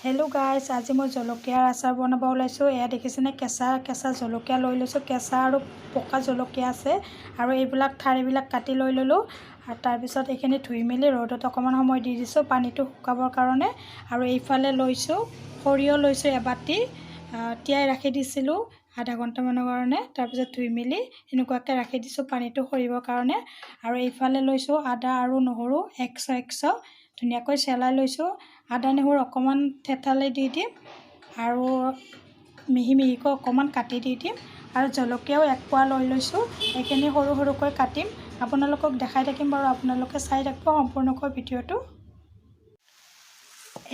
Hello' guys, আজি মই জলকীয়াৰ আচাৰ বনাব ওলাইছোঁ। এয়া দেখিছেনে, কেঁচা জলকীয়া লৈ লৈছোঁ। কেঁচা আৰু পকা জলকীয়া আছে আৰু এইবিলাক ঠাৰিবিলাক কাটি লৈ ল'লোঁ। আৰু তাৰপিছত এইখিনি ধুই মেলি ৰ'দত অকণমান সময় দি দিছোঁ পানীটো শুকাবৰ কাৰণে। আৰু এইফালে লৈছোঁ সৰিয়হ লৈছোঁ এবাটি, তিয়াই ৰাখি দিছিলোঁ আধা ঘণ্টামানৰ কাৰণে। তাৰপিছত ধুই মেলি এনেকুৱাকৈ ৰাখি দিছোঁ পানীটো সৰিবৰ কাৰণে। আৰু এইফালে লৈছোঁ আদা আৰু নহৰু একশ ধুনীয়াকৈ চেলাই লৈছোঁ। আদা নহৰু অকণমান থেতালি দি দিম আৰু মিহি মিহিকৈ অকণমান কাটি দি দিম। আৰু জলকীয়াও এক পোৱা লৈ লৈছোঁ, এইখিনি সৰু সৰুকৈ কাটিম। আপোনালোকক দেখাই থাকিম বাৰু, আপোনালোকে চাই থাকিব সম্পূৰ্ণকৈ ভিডিঅ'টো।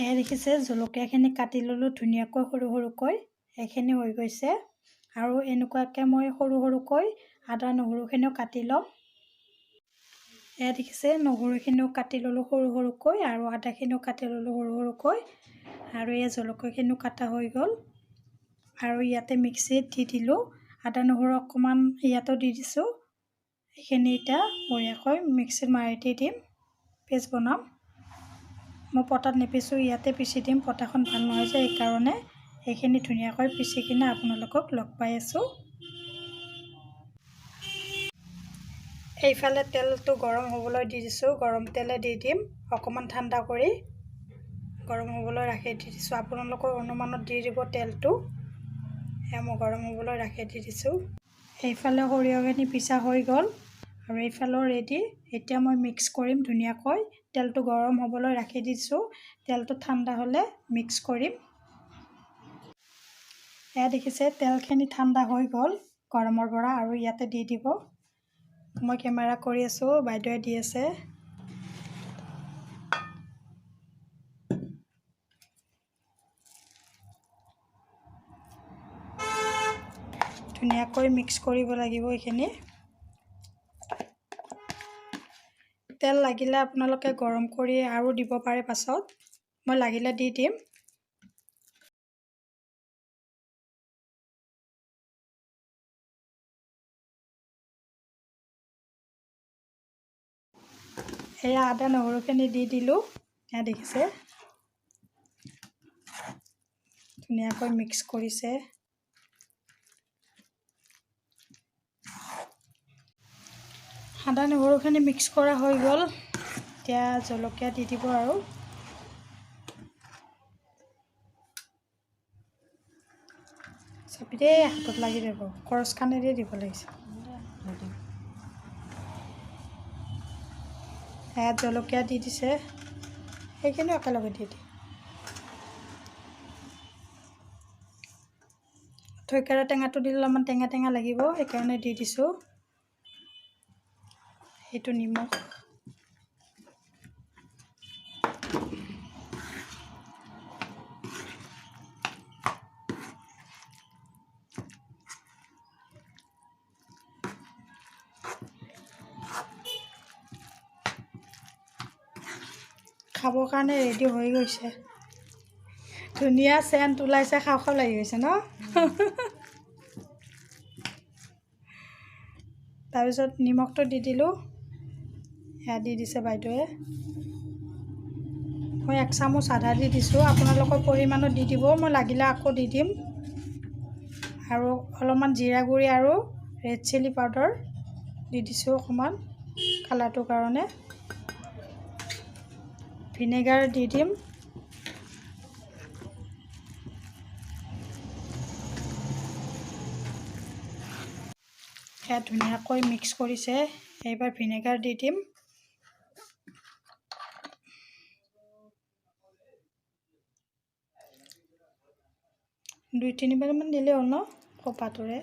এয়া দেখিছে, জলকীয়াখিনি কাটি ল'লোঁ ধুনীয়াকৈ সৰু সৰুকৈ। এইখিনি হৈ গৈছে আৰু এনেকুৱাকৈ মই সৰু সৰুকৈ আদা নহৰুখিনিও কাটি ল'ম। এয়া দেখিছে, নহৰুখিনিও কাটি ল'লোঁ সৰু সৰুকৈ আৰু আদাখিনিও কাটি ল'লোঁ সৰু সৰুকৈ। আৰু এই জলকীয়াখিনিও কাটা হৈ গ'ল। আৰু ইয়াতে মিক্সিত দি দিলোঁ, আদা নহৰু অকণমান ইয়াতো দি দিছোঁ। এইখিনি এতিয়া বঢ়িয়াকৈ মিক্সিত মাৰি দি দিম, পেষ্ট বনাম। মই পটাত নিপিছোঁ, ইয়াতে পিচি দিম। পটাখন ভাল নহয় যে, সেইকাৰণে এইখিনি ধুনীয়াকৈ পিচি কিনে আপোনালোকক লগ পাই আছোঁ। এইফালে তেলটো গৰম হ'বলৈ দি দিছোঁ, গৰম তেলে দি দিম। অকণমান ঠাণ্ডা কৰি গৰম হ'বলৈ ৰাখি দি দিছোঁ। আপোনালোকৰ অনুমানত দি দিব তেলটো। সেয়া মই গৰম হ'বলৈ ৰাখি দি দিছোঁ। এইফালে সৰিয়হখিনি পিচা হৈ গ'ল আৰু এইফালেও ৰেডি। এতিয়া মই মিক্স কৰিম ধুনীয়াকৈ। তেলটো গৰম হ'বলৈ ৰাখি দিছোঁ, তেলটো ঠাণ্ডা হ'লে মিক্স কৰিম। এয়া দেখিছে, তেলখিনি ঠাণ্ডা হৈ গ'ল গৰমৰ পৰা। আৰু ইয়াতে দি দিব। মই কেমেৰা কৰি আছোঁ, বাইদেৱে দি আছে। ধুনীয়াকৈ মিক্স কৰিব লাগিব এইখিনি। তেল লাগিলে আপোনালোকে গৰম কৰি আৰু দিব পাৰে পাছত, মই লাগিলে দি দিম। এয়া আদা নহৰুখিনি দি দিলোঁ। এয়া দেখিছে, ধুনীয়াকৈ মিক্স কৰিছে। আদা নহৰুখিনি মিক্স কৰা হৈ গ'ল। এতিয়া জলকীয়া দি দিব আৰু। চাবি দেই, হাতত লাগি যাব। কৰচখানেৰে দিব লাগিছে। ইয়াত জলকীয়া দি দিছে, সেইখিনিও একেলগে দি দিম। থৈকাৰা টেঙাটো দিলে অলপমান টেঙা টেঙা লাগিব, সেইকাৰণে দি দিছোঁ। সেইটো নিমখ। খাবৰ কাৰণে ৰেডি হৈ গৈছে। ধুনীয়া চেণ্ট ওলাইছে, খাওঁ খাওঁ লাগি গৈছে ন? তাৰপিছত নিমখটো দি দিলোঁ। সেয়া দি দিছে বাইদেৱে। মই 1 চামুচ আধা দি দিছোঁ, আপোনালোকৰ পৰিমাণত দি দিব। মই লাগিলে আকৌ দি দিম। আৰু অলপমান জিৰা গুড়ি আৰু ৰেড চিলি পাউডাৰ দি দিছোঁ অকণমান কালাৰটোৰ কাৰণে। ভিনেগাৰ দি দিম। সেয়া ধুনীয়াকৈ মিক্স কৰিছে। এইবাৰ ভিনেগাৰ দি দিম। দুই তিনিবাৰমান দিলেই হ'ল ন? কপাটোৰে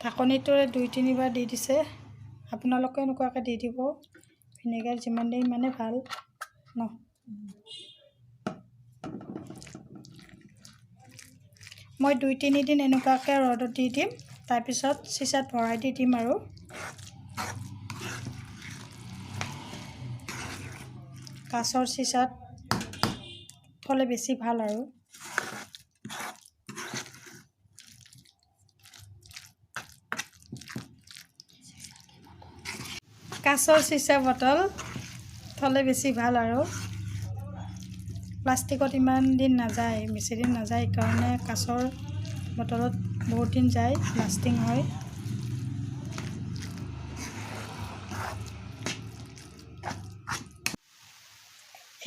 ঢাকনিটোৰে 2-3 বাৰ দি দিছে। আপোনালোকে এনেকুৱাকৈ দি দিব। ভিনেগাৰ যিমান দিয়ে সিমানে ভাল ন? মই 2-3 দিন এনেকুৱাকৈ ৰ'দত দি দিম। তাৰপিছত চিচাত ভৰাই দি দিম আৰু। কাঁচৰ চিচাত থ'লে বেছি ভাল আৰু। কাঁচৰ চিচা বটল থ'লে বেছি ভাল আৰু। প্লাষ্টিকত ইমান দিন নাযায়, বেছি দিন নাযায়, সেইকাৰণে কাঁচৰ বটলত বহুত দিন যায়, লাষ্টিং হয়।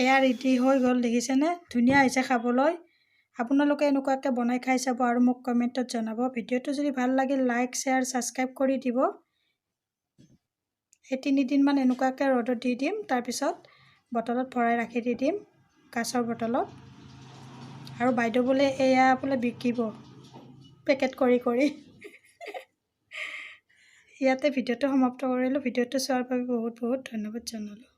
এয়া ৰেডি হৈ গ'ল, দেখিছেনে? ধুনীয়া হৈছে খাবলৈ। আপোনালোকে এনেকুৱাকৈ বনাই খাই চাব আৰু মোক কমেণ্টত জনাব। ভিডিঅ'টো যদি ভাল লাগিল লাইক, শ্বেয়াৰ, ছাবস্ক্ৰাইব কৰি দিব। এই 3 দিনমান এনেকুৱাকৈ ৰ'দত দি দিম, তাৰপিছত বটলত ভৰাই ৰাখি দি দিম, কাঁচৰ বটলত। আৰু বাইদেউ বোলে এয়া বোলে বিকিব পেকেট কৰি কৰি। ইয়াতে ভিডিঅ'টো সমাপ্ত কৰিলোঁ। ভিডিঅ'টো চোৱাৰ বাবে বহুত বহুত ধন্যবাদ জনালোঁ।